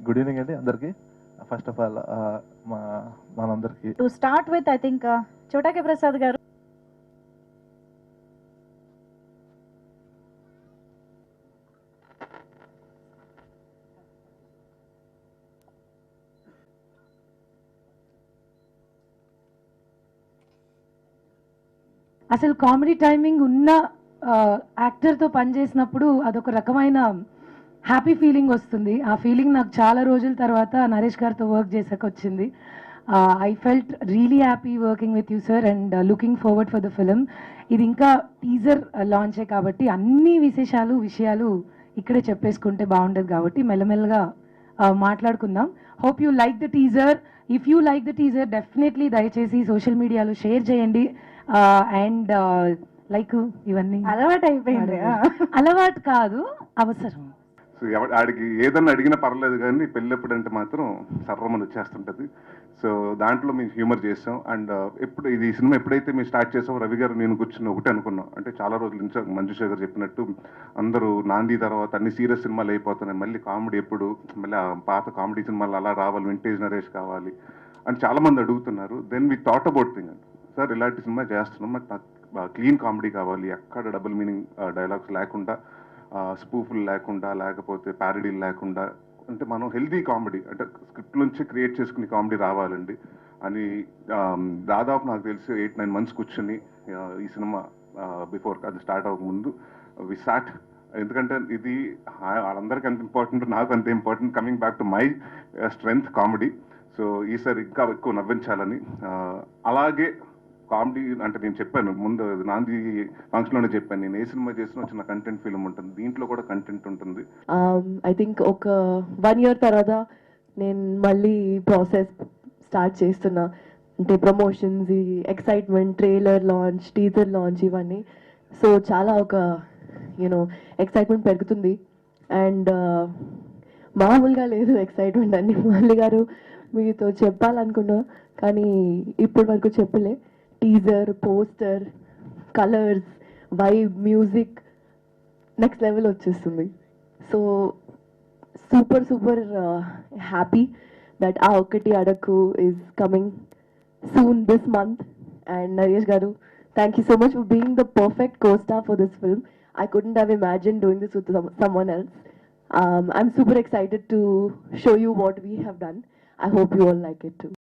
Good evening అండి అందరికి. First of all మనందరికి to start with I think Chota K Prasad గారు అసలు కామెడీ టైమింగ్ ఉన్న యాక్టర్తో పనిచేసినప్పుడు అదొక రకమైన హ్యాపీ ఫీలింగ్ వస్తుంది. ఆ ఫీలింగ్ నాకు చాలా రోజుల తర్వాత నరేష్ గారితో వర్క్ చేసాక వచ్చింది. I felt really happy working with you sir and looking forward for the film. ఇది ఇంకా టీజర్ లాంచే కాబట్టి అన్ని విషయాలు ఇక్కడే చెప్పేసుకుంటే బాగుండదు కాబట్టి మెల్లమెల్లగా మాట్లాడుకుందాం. Hope you like the teaser. If you like the teaser definitely దయచేసి సోషల్ మీడియాలో షేర్ చేయండి. అండ్ లైక్ ఇవన్నీ అలవాటు అయిపోయింది. అలవాటు కాదు, అవసరం. సో ఆడికి ఏదన్నా అడిగినా పర్లేదు, కానీ పెళ్ళెప్పుడు అంటే మాత్రం సర్రమని వచ్చేస్తుంటుంది. సో దాంట్లో మేము హ్యూమర్ చేసాం. అండ్ ఎప్పుడు ఈ సినిమా ఎప్పుడైతే మేము స్టార్ట్ చేసాం, రవి గారు నేను కూర్చుని ఒకటే అనుకున్నాం, అంటే చాలా రోజుల నుంచి మంజుష గారు చెప్పినట్టు అందరూ నాంది తర్వాత అన్ని సీరియస్ సినిమాలు అయిపోతున్నాయి, మళ్ళీ కామెడీ ఎప్పుడు, మళ్ళీ పాత కామెడీ సినిమాలు అలా రావాలి, వింటేజ్ నరేష్ కావాలి అని చాలా మంది అడుగుతున్నారు. Then we thought about thing అండి, సార్ ఇలాంటి సినిమా చేస్తున్నాం, బట్ నాకు క్లీన్ కామెడీ కావాలి, ఎక్కడ డబుల్ మీనింగ్ డైలాగ్స్ లేకుండా, స్పూఫులు లేకుండా, లేకపోతే ప్యారడీలు లేకుండా, అంటే మనం హెల్దీ కామెడీ, అంటే స్క్రిప్ట్ నుంచి క్రియేట్ చేసుకునే కామెడీ రావాలండి అని దాదాపు నాకు తెలిసి 8-9 మంత్స్ కూర్చొని ఈ సినిమా బిఫోర్ అది స్టార్ట్ అవ్వకముందు వి సాట్. ఎందుకంటే ఇది వాళ్ళందరికీ అంత ఇంపార్టెంట్, నాకు అంత important, coming back to my strength comedy. So ఈసారి ఇంకా ఎక్కువ నవ్వించాలని, అలాగే కామెడీ అంటే నేను చెప్పాను ముందు నాంది ఫంక్షన్లోనే చెప్పాను, నేను ఏ సినిమా చేసినా చిన్న కంటెంట్ ఫిల్మ్ ఉంటుంది, దీంట్లో కూడా కంటెంట్ ఉంటుంది. ఐ థింక్ ఒక 1 year తర్వాత నేను మళ్ళీ ప్రాసెస్ స్టార్ట్ చేస్తున్నా. అంటే ప్రమోషన్స్, ఈ excitement, trailer launch, teaser launch, ఇవన్నీ. సో చాలా ఒక ఎక్సైట్మెంట్ పెరుగుతుంది. అండ్ మామూలుగా లేదు ఎక్సైట్మెంట్ అన్ని. మురళి గారు మీతో చెప్పాలనుకున్నా కానీ ఇప్పటి వరకు చెప్పలే. Teaser, poster, colours, vibe, music next level వచ్చేస్తుంది. So super happy that Aa Okkati Adakku is coming soon this month. And Naresh గారు, thank you so much for being the perfect co-star for this film. I couldn't have imagined doing this with someone else. I'm super excited to show you what we have done. I hope you all like it too.